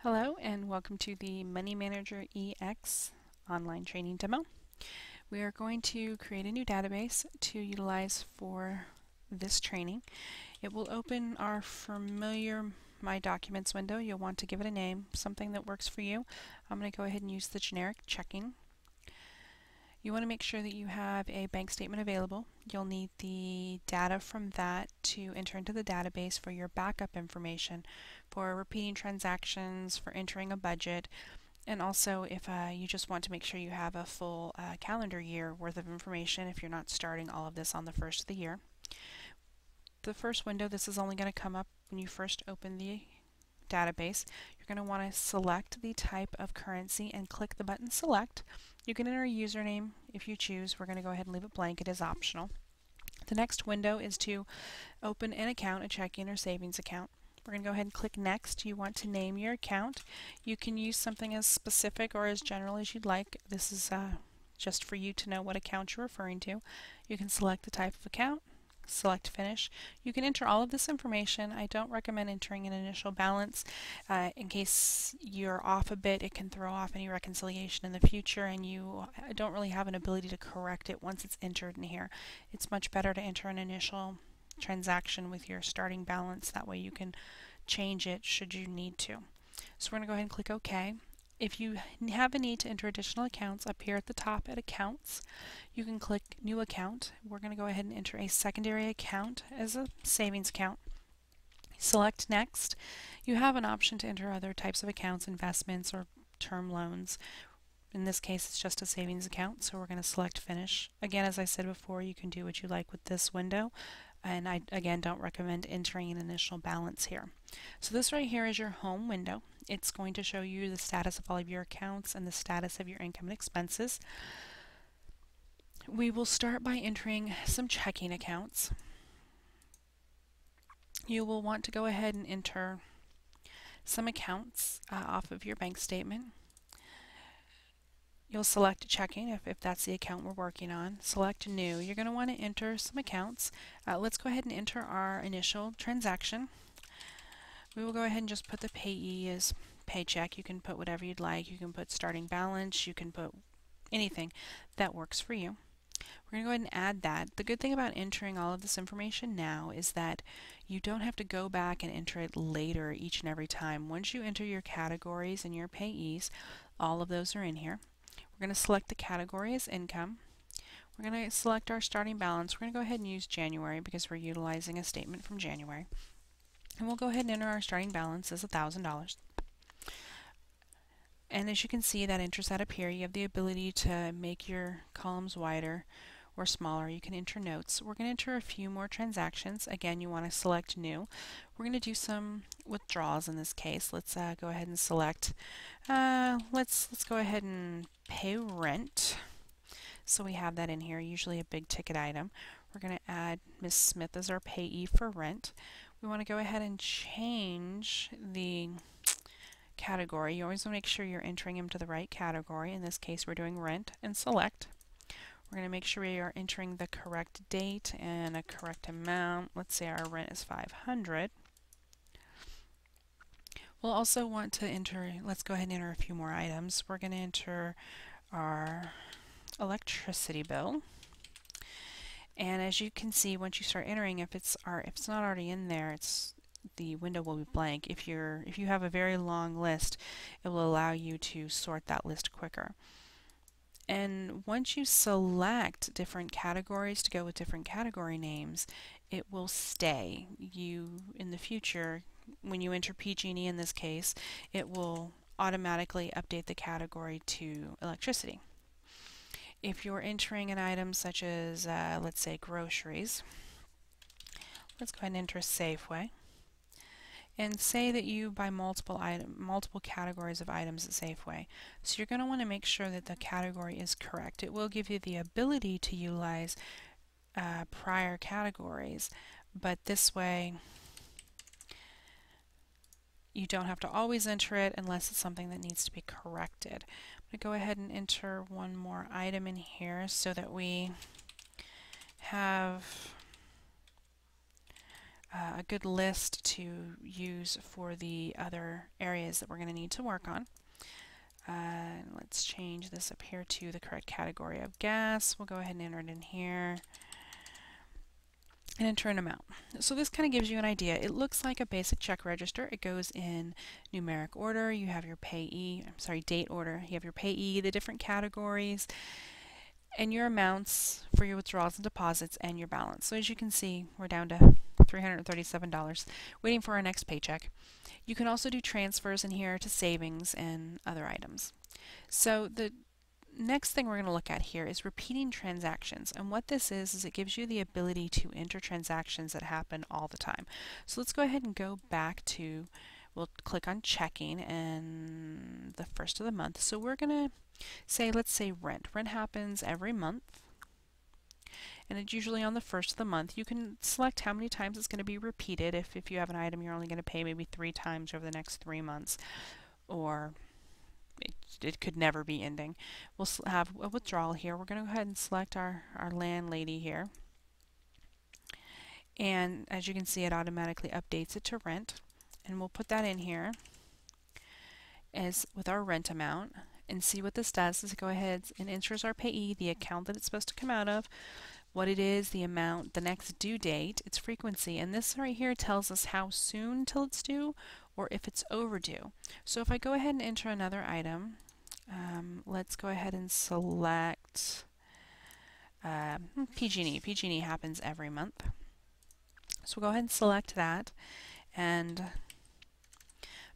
Hello and welcome to the Money Manager EX online training demo. We are going to create a new database to utilize for this training. It will open our familiar My Documents window. You'll want to give it a name, something that works for you. I'm going to go ahead and use the generic checking. You want to make sure that you have a bank statement available. You'll need the data from that to enter into the database for your backup information, for repeating transactions, for entering a budget, and also if you just want to make sure you have a full calendar year worth of information if you're not starting all of this on the first of the year. The first window, this is only going to come up when you first open the database. You're going to want to select the type of currency and click the button Select. You can enter a username if you choose. We're going to go ahead and leave it blank. It is optional. The next window is to open an account, a checking or savings account. We're going to go ahead and click Next. You want to name your account. You can use something as specific or as general as you'd like. This is just for you to know what account you're referring to. You can select the type of account, select Finish. You can enter all of this information. I don't recommend entering an initial balance. In case you're off a bit, it can throw off any reconciliation in the future and you don't really have an ability to correct it once it's entered in here. It's much better to enter an initial transaction with your starting balance. That way you can change it should you need to. So we're going to go ahead and click OK. If you have a need to enter additional accounts, up here at the top at Accounts, you can click New Account. We're going to go ahead and enter a secondary account as a savings account. Select Next. You have an option to enter other types of accounts, investments, or term loans. In this case, it's just a savings account, so we're going to select Finish. Again, as I said before, you can do what you like with this window, and I, again, don't recommend entering an initial balance here. So this right here is your home window. It's going to show you the status of all of your accounts and the status of your income and expenses. We will start by entering some checking accounts. You will want to go ahead and enter some accounts off of your bank statement. You'll select checking if that's the account we're working on. Select New. You're going to want to enter some accounts. Let's go ahead and enter our initial transaction. We will go ahead and just put the payee as paycheck. You can put whatever you'd like. You can put starting balance. You can put anything that works for you. We're going to go ahead and add that. The good thing about entering all of this information now is that you don't have to go back and enter it later each and every time. Once you enter your categories and your payees, all of those are in here. We're going to select the category as income. We're going to select our starting balance. We're going to go ahead and use January because we're utilizing a statement from January. And we'll go ahead and enter our starting balance as $1,000. And as you can see, that enters that up here. You have the ability to make your columns wider or smaller. You can enter notes. We're going to enter a few more transactions. Again, you want to select New. We're going to do some withdrawals in this case. Let's go ahead and select. Let's go ahead and pay rent. So we have that in here, usually a big ticket item. We're going to add Ms. Smith as our payee for rent. We want to go ahead and change the category. You always want to make sure you're entering them to the right category. In this case, we're doing rent, and select. We're going to make sure we are entering the correct date and a correct amount. Let's say our rent is $500. We'll also want to enter, let's go ahead and enter a few more items. We're going to enter our electricity bill. And as you can see, once you start entering, if it's not already in there, the window will be blank. If you have a very long list, it will allow you to sort that list quicker. And once you select different categories to go with different category names, it will stay. In the future, when you enter PG&E in this case, it will automatically update the category to electricity. If you're entering an item such as, let's say, groceries, let's go ahead and enter Safeway. And say that you buy multiple categories of items at Safeway. So you're going to want to make sure that the category is correct. It will give you the ability to utilize prior categories, but this way you don't have to always enter it unless it's something that needs to be corrected. I'm going to go ahead and enter one more item in here so that we have a good list to use for the other areas that we're going to need to work on. Let's change this up here to the correct category of gas. We'll go ahead and enter it in here and enter an amount. So this kind of gives you an idea. It looks like a basic check register. It goes in numeric order. You have your date order. You have your payee, the different categories, and your amounts for your withdrawals and deposits, and your balance. So as you can see, we're down to $337, waiting for our next paycheck. You can also do transfers in here to savings and other items. So the next thing we're going to look at here is repeating transactions. And what this is it gives you the ability to enter transactions that happen all the time. So let's go ahead and go back to, we'll click on checking and the first of the month. So we're going to say, let's say rent. Rent happens every month, and it's usually on the first of the month. You can select how many times it's going to be repeated. If you have an item you're only going to pay maybe 3 times over the next 3 months, or it could never be ending. We'll have a withdrawal here. We're going to go ahead and select our landlady here. And as you can see, it automatically updates it to rent. And we'll put that in here as with our rent amount. And see what this does is go ahead and enters our payee, the account that it's supposed to come out of, what it is, the amount, the next due date, its frequency, and this right here tells us how soon till it's due or if it's overdue. So if I go ahead and enter another item, let's go ahead and select PG&E. PG&E happens every month. So we'll go ahead and select that,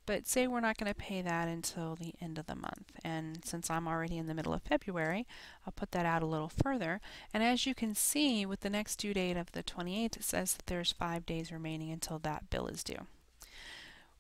but say we're not going to pay that until the end of the month, and since I'm already in the middle of February, I'll put that out a little further. And as you can see, with the next due date of the 28th, it says that there's 5 days remaining until that bill is due.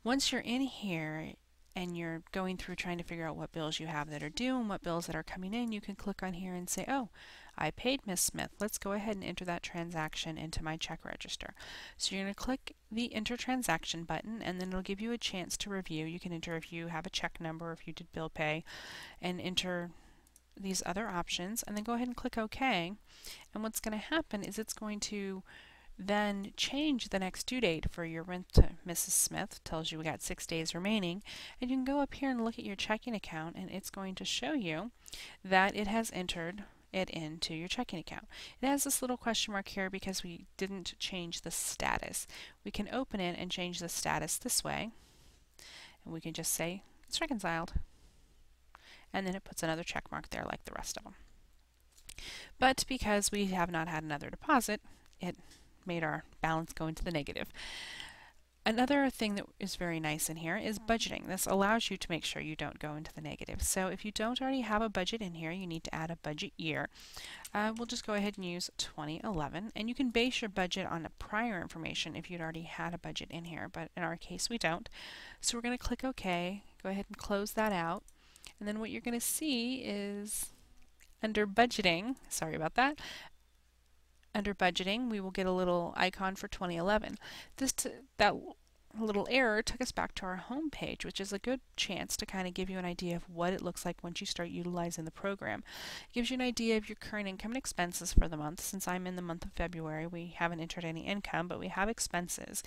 Once you're in here and you're going through trying to figure out what bills you have that are due and what bills that are coming in, you can click on here and say, oh, I paid Miss Smith. Let's go ahead and enter that transaction into my check register. So you're going to click the Enter Transaction button, and then it'll give you a chance to review. You can enter if you have a check number, if you did bill pay, and enter these other options, and then go ahead and click OK. And what's going to happen is it's going to then change the next due date for your rent to Mrs. Smith. Tells you we got 6 days remaining, and you can go up here and look at your checking account, and it's going to show you that it has entered it into your checking account. It has this little question mark here because we didn't change the status. We can open it and change the status this way, and we can just say it's reconciled, and then it puts another check mark there like the rest of them. But because we have not had another deposit, it made our balance go into the negative. Another thing that is very nice in here is budgeting. This allows you to make sure you don't go into the negative. So if you don't already have a budget in here, you need to add a budget year. We'll just go ahead and use 2011, and you can base your budget on the prior information if you'd already had a budget in here, but in our case we don't. So we're going to click OK, go ahead and close that out, and then what you're going to see is under budgeting, sorry about that, under budgeting, we will get a little icon for 2011. That little error took us back to our home page, which is a good chance to kind of give you an idea of what it looks like once you start utilizing the program. It gives you an idea of your current income and expenses for the month. Since I'm in the month of February, we haven't entered any income, but we have expenses.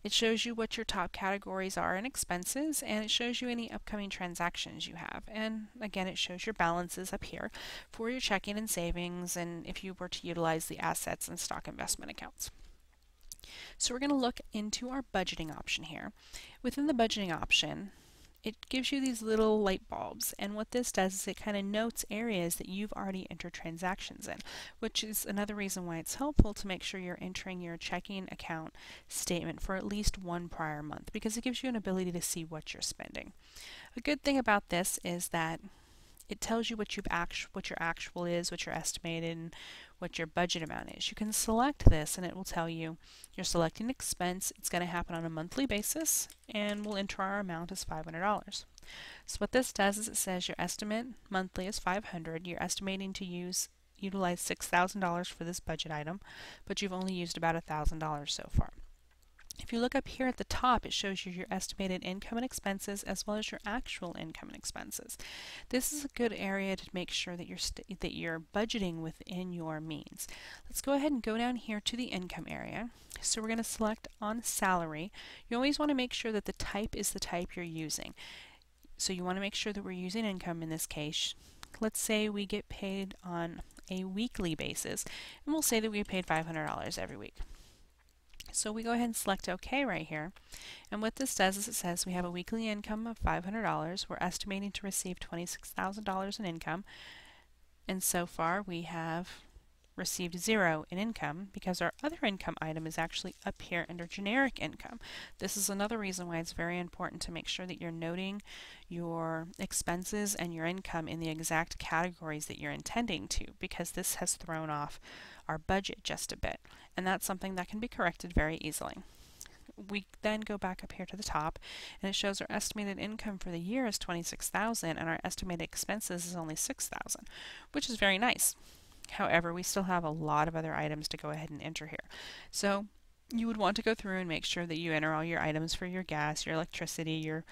It shows you what your top categories are in expenses, and it shows you any upcoming transactions you have. And again, it shows your balances up here for your checking and savings, and if you were to utilize the assets and stock investment accounts. So we're going to look into our budgeting option here. Within the budgeting option, it gives you these little light bulbs, and what this does is it kind of notes areas that you've already entered transactions in, which is another reason why it's helpful to make sure you're entering your checking account statement for at least one prior month, because it gives you an ability to see what you're spending. A good thing about this is that it tells you what your actual is, what your estimated, and what your budget amount is. You can select this and it will tell you you're selecting expense. It's going to happen on a monthly basis, and we'll enter our amount as $500. So what this does is it says your estimate monthly is $500. You're estimating to utilize $6,000 for this budget item, but you've only used about $1,000 so far. If you look up here at the top, it shows you your estimated income and expenses as well as your actual income and expenses. This is a good area to make sure that you're budgeting within your means. Let's go ahead and go down here to the income area. So we're going to select on salary. You always want to make sure that the type is the type you're using. So you want to make sure that we're using income in this case. Let's say we get paid on a weekly basis, and we'll say that we get paid $500 every week. So we go ahead and select OK right here. And what this does is it says we have a weekly income of $500. We're estimating to receive $26,000 in income. And so far we have received 0 in income because our other income item is actually up here under generic income. This is another reason why it's very important to make sure that you're noting your expenses and your income in the exact categories that you're intending to, because this has thrown off our budget just a bit, and that's something that can be corrected very easily. We then go back up here to the top, and it shows our estimated income for the year is $26,000 and our estimated expenses is only $6,000, which is very nice. However, we still have a lot of other items to go ahead and enter here. So you would want to go through and make sure that you enter all your items for your gas, your electricity, your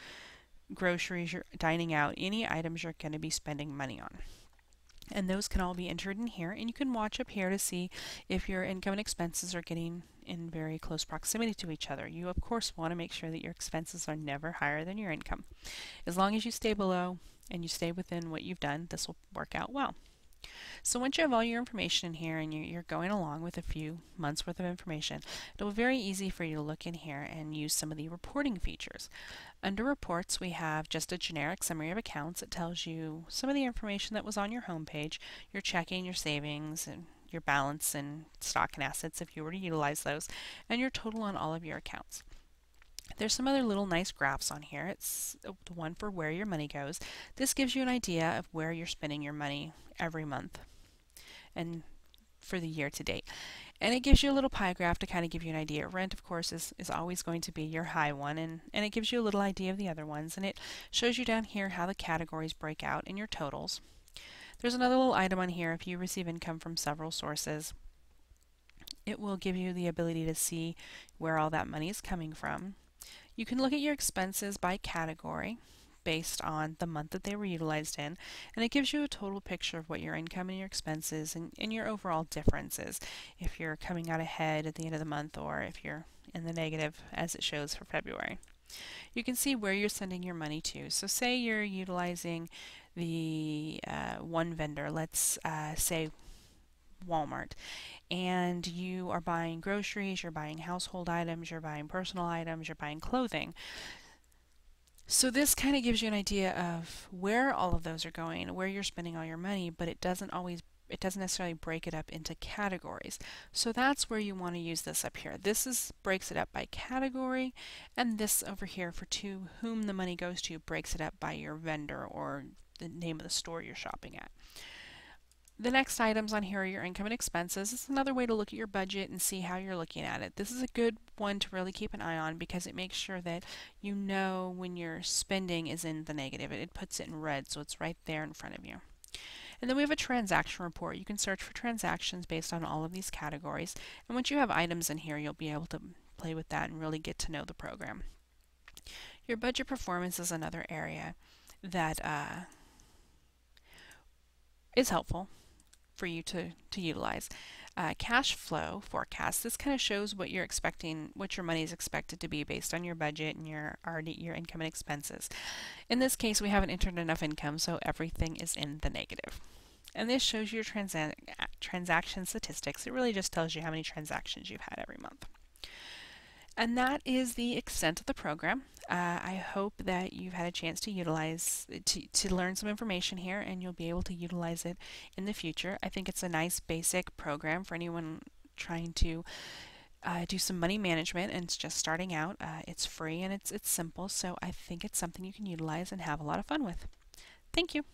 groceries, your dining out, any items you're going to be spending money on. And those can all be entered in here, and you can watch up here to see if your income and expenses are getting in very close proximity to each other. You of course want to make sure that your expenses are never higher than your income. As long as you stay below and you stay within what you've done, this will work out well. So once you have all your information in here and you're going along with a few months worth of information, it'll be very easy for you to look in here and use some of the reporting features. Under reports, we have just a generic summary of accounts. It tells you some of the information that was on your home page, your checking, your savings, and your balance and stock and assets if you were to utilize those, and your total on all of your accounts. There's some other little nice graphs on here. It's the one for where your money goes. This gives you an idea of where you're spending your money every month and for the year to date. And it gives you a little pie graph to kind of give you an idea. Rent, of course, is always going to be your high one, and it gives you a little idea of the other ones, and it shows you down here how the categories break out in your totals. There's another little item on here. If you receive income from several sources, it will give you the ability to see where all that money is coming from. You can look at your expenses by category based on the month that they were utilized in, and it gives you a total picture of what your income and your expenses and your overall differences, if you're coming out ahead at the end of the month or if you're in the negative as it shows for February. You can see where you're sending your money to. So say you're utilizing the one vendor, let's say Walmart, and you are buying groceries, you're buying household items, you're buying personal items, you're buying clothing. So this kind of gives you an idea of where all of those are going, where you're spending all your money, but it doesn't necessarily break it up into categories. So that's where you want to use this up here. This breaks it up by category, and this over here for to whom the money goes to breaks it up by your vendor or the name of the store you're shopping at. The next items on here are your income and expenses. It's another way to look at your budget and see how you're looking at it. This is a good one to really keep an eye on because it makes sure that you know when your spending is in the negative. It puts it in red, so it's right there in front of you. And then we have a transaction report. You can search for transactions based on all of these categories. And once you have items in here, you'll be able to play with that and really get to know the program. Your budget performance is another area that is helpful for you to utilize. Cash flow forecast. This kind of shows what you're expecting, what your money is expected to be based on your budget and your income and expenses. In this case, we haven't entered enough income, so everything is in the negative. And this shows your transaction statistics. It really just tells you how many transactions you've had every month. And that is the extent of the program. I hope that you've had a chance to utilize, to learn some information here, and you'll be able to utilize it in the future. I think it's a nice basic program for anyone trying to do some money management and it's just starting out. It's free and it's simple, so I think it's something you can utilize and have a lot of fun with. Thank you.